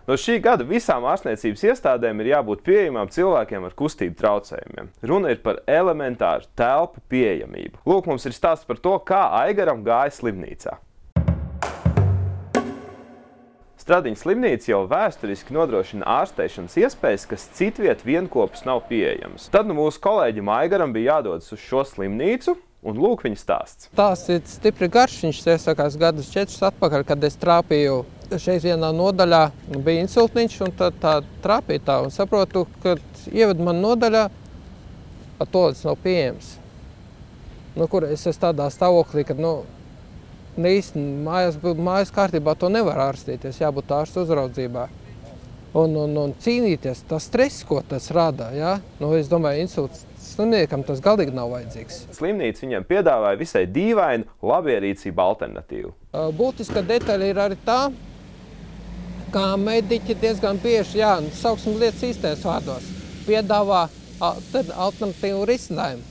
No šī gada visām ārstniecības iestādēm ir jābūt pieejamām cilvēkiem ar kustību traucējumiem. Runa ir par elementāru telpu pieejamību. Lūk, mums ir stāsts par to, kā Aigaram gāja slimnīcā. Stradiņas slimnīca jau vēsturiski nodrošina ārstēšanas iespējas, kas citviet vienkopus nav pieejamas. Tad mūsu kolēģim Aigaram bija jādodas uz šo slimnīcu, un lūk viņa stāsts. Tās ir stipri garš, viņš iesākās gadus 4 atpakaļ, kad es trāpīju šeit vienā nodaļā, bija insultniņš, un tad tā trāpīja tā, un saprotu, ka ieved man nodaļā, pat toalets nav pieejams. Kur es esmu tādā stāvoklī, kad, īsti mājas kārtībā to nevar ārstēties, jābūt ārsta uzraudzībā. Un cīnīties, tas stress, ko tas rada, ja? Es domāju, insults slimniekam tas galīgi nav vajadzīgs. Slimnīca viņam piedāvāja visai dīvainu labierīcību alternatīvu. Būtiska detaļa ir arī tā, kā mediķi diezgan bieži, sauksim lietas īstais vārdos, piedāvā alternatīvu risinājumu.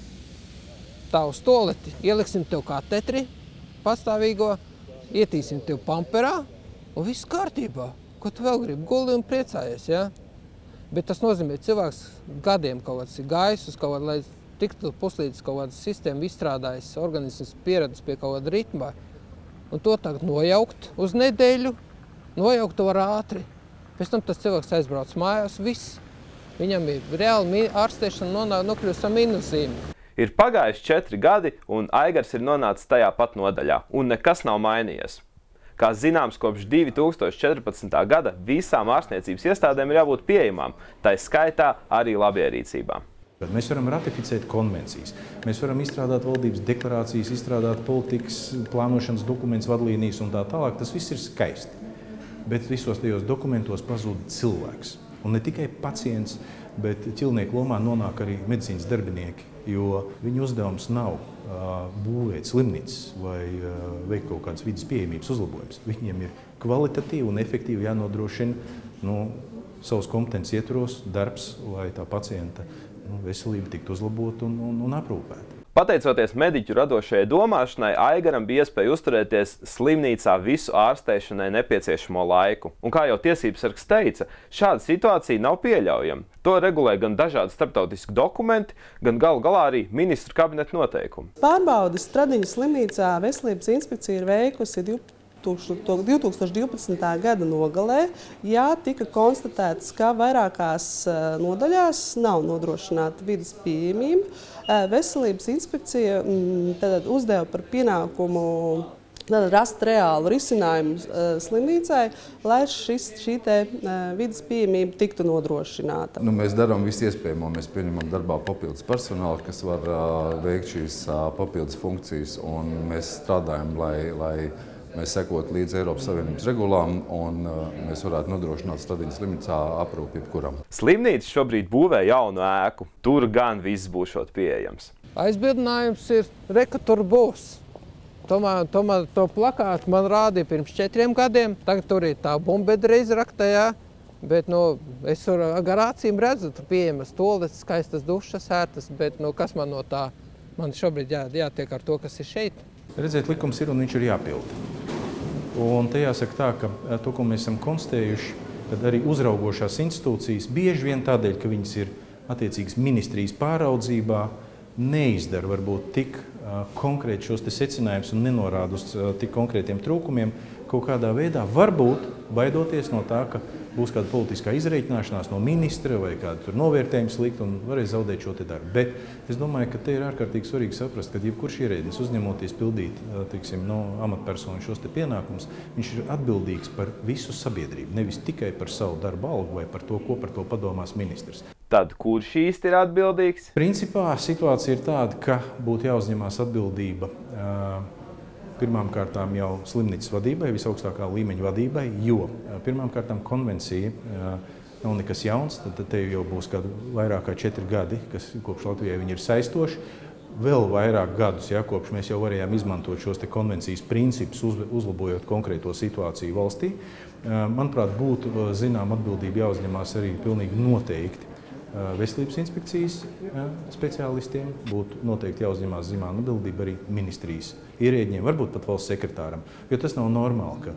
Tā uz toaleti ieliksim tev katetri pastāvīgo, ietīsim tev pamperā un viss kārtībā. Ko tu vēl gribi? Guli un priecājies, ja? Bet tas nozīmē, cilvēks gadiem kaut kāds ir gājis uz kaut kādu, lai tiktu puslīdz kaut kādu sistēmu izstrādājis, organisms pieredzes pie kaut kāda ritma. Un to tagad nojaukt uz nedēļu, nojaukt to var ātri. Pēc tam tas cilvēks aizbrauc mājās, viss. Viņam ir reāli ārstēšana nokļūst ar minuszīmi. Ir pagājuši 4 gadi, un Aigars ir nonācis tajā pat nodaļā, un nekas nav mainījies. Kā zināms, kopš 2014. gada visām ārstniecības iestādēm ir jābūt pieejamām, tā skaitā arī labierīcībām. Mēs varam ratificēt konvencijas, mēs varam izstrādāt valdības deklarācijas, izstrādāt politikas plānošanas dokumentus, vadlīnijas un tā tālāk. Tas viss ir skaisti, bet visos tajos dokumentos pazūd cilvēks. Un ne tikai pacients, bet ķilnieku lomā nonāk arī medicīnas darbinieki, jo viņu uzdevums nav būvēt slimnīcas vai veikt kaut kādas vidas pieejamības uzlabojumus. Viņiem ir kvalitatīvi un efektīvi jānodrošina savas kompetences ietvaros darbs, lai tā pacienta veselība tiktu uzlabota un aprūpēta. Pateicoties mediķu radošajai domāšanai, Aigaram bija iespēja uzturēties slimnīcā visu ārstēšanai nepieciešamo laiku. Un kā jau tiesības sargs teica, šāda situācija nav pieļaujama. To regulē gan dažādi starptautiski dokumenti, gan galu galā arī ministru kabineta noteikumi. Pārbaudes Stradiņas slimnīcā veselības inspekcija ir veikusi 2012. gada nogalē, tika konstatēts, ka vairākās nodaļās nav nodrošināta vidas pieejamība. Veselības inspekcija uzdeva par pienākumu rast reālu risinājumu slimnīcai, lai šī vidas pieejamība tiktu nodrošināta. Mēs darām visu iespējamo. Mēs pieņemam darbā papildus personālu, kas var veikt šīs papildus funkcijas, un mēs strādājam, lai mēs sekotu līdz Eiropas Savienības regulām, un mēs varētu nodrošināt Stradiņas slimnīcā aprūpi jebkuram. Slimnīca šobrīd būvē jaunu ēku. Tur gan viss būšot pieejams. Aizbildinājums ir, ka tur būs. Tomēr to plakātu man rādīja pirms 4 gadiem. Tagad tur ir tā bumbedra izraktā, bet es gar acīm redzu, tur pieejamas toaletes, skaistas dušas, ērtas, bet kas man no tā? Man šobrīd jātiek ar to, kas ir šeit. Redzēt, likums ir un viņš ir jāpilda. Un te jāsaka tā, ka to, ko mēs esam konstatējuši, kad arī uzraugošās institūcijas bieži vien tādēļ, ka viņas ir attiecīgas ministrijas pāraudzībā, neizdara varbūt tik konkrēti šos secinājumus un nenorāda uz tik konkrētiem trūkumiem, kaut kādā veidā varbūt baidoties no tā, ka būs kāda politiskā izreikināšanās no ministra vai kāda novērtējuma slikta un varēs zaudēt šo te darbu. Bet es domāju, ka te ir ārkārtīgi svarīgi saprast, ka jebkurš ierēdnis uzņemoties pildīt amatpersonu šos te pienākumus, viņš ir atbildīgs par visu sabiedrību, nevis tikai par savu darbu algu vai par to, ko par to padomās ministrs. Tad kurš īsti ir atbildīgs? Principā situācija ir tāda, ka būtu jāuzņemās atbildība pirmām kārtām jau slimnīcas vadībai, visaugstākā līmeņa vadībai, jo pirmām kārtām konvencija nav nekas jauns, tad te jau būs vairāk kā 4 gadi, kas kopš Latvijai viņi ir saistoši. Vēl vairāk gadus, kopš mēs jau varējām izmantot šos te konvencijas principus, uzlabojot konkrēto situāciju valstī. Manuprāt, būtu zinām atbildība jāuzņemās arī pilnīgi noteikti veselības inspekcijas speciālistiem, būtu noteikti jāuzņemās zinām atbildība arī ministrijas ierēģiem, varbūt pat valsts sekretāram. Jo tas nav normāli, ka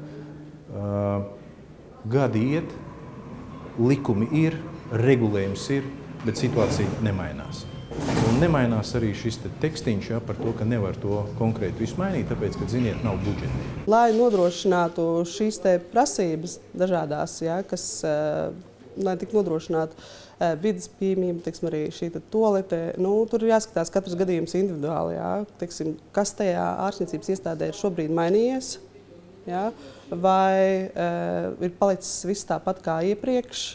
gadi iet, likumi ir, regulējums ir, bet situācija nemainās. Un nemainās arī šis tekstīns par to, ka nevar to konkrēti visu mainīt, tāpēc, ka, ziniet, nav budžeta. Lai nodrošinātu šīs prasības dažādās, kas, lai tik nodrošinātu vidas pieejamību, teiksim, arī šī toalete, tur ir jāskatās katrs gadījums individuāli, teiksim, kas tajā ārstniecības iestādē ir šobrīd mainījies, vai ir palicis viss tāpat kā iepriekš.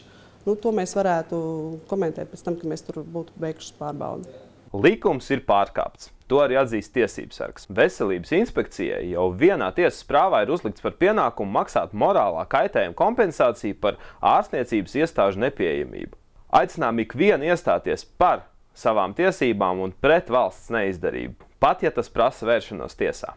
To mēs varētu komentēt pēc tam, kad mēs tur būtu veikuši pārbaudi. Likums ir pārkāpts. To arī atzīst tiesības sargs. Veselības inspekcijai jau vienā tiesas prāvā ir uzlikts par pienākumu maksāt morālā kaitējuma kompensāciju par ārstniecības iestāžu nepieejamību. Aicinām ikvienu iestāties par savām tiesībām un pret valsts neizdarību, pat ja tas prasa vēršanos tiesā.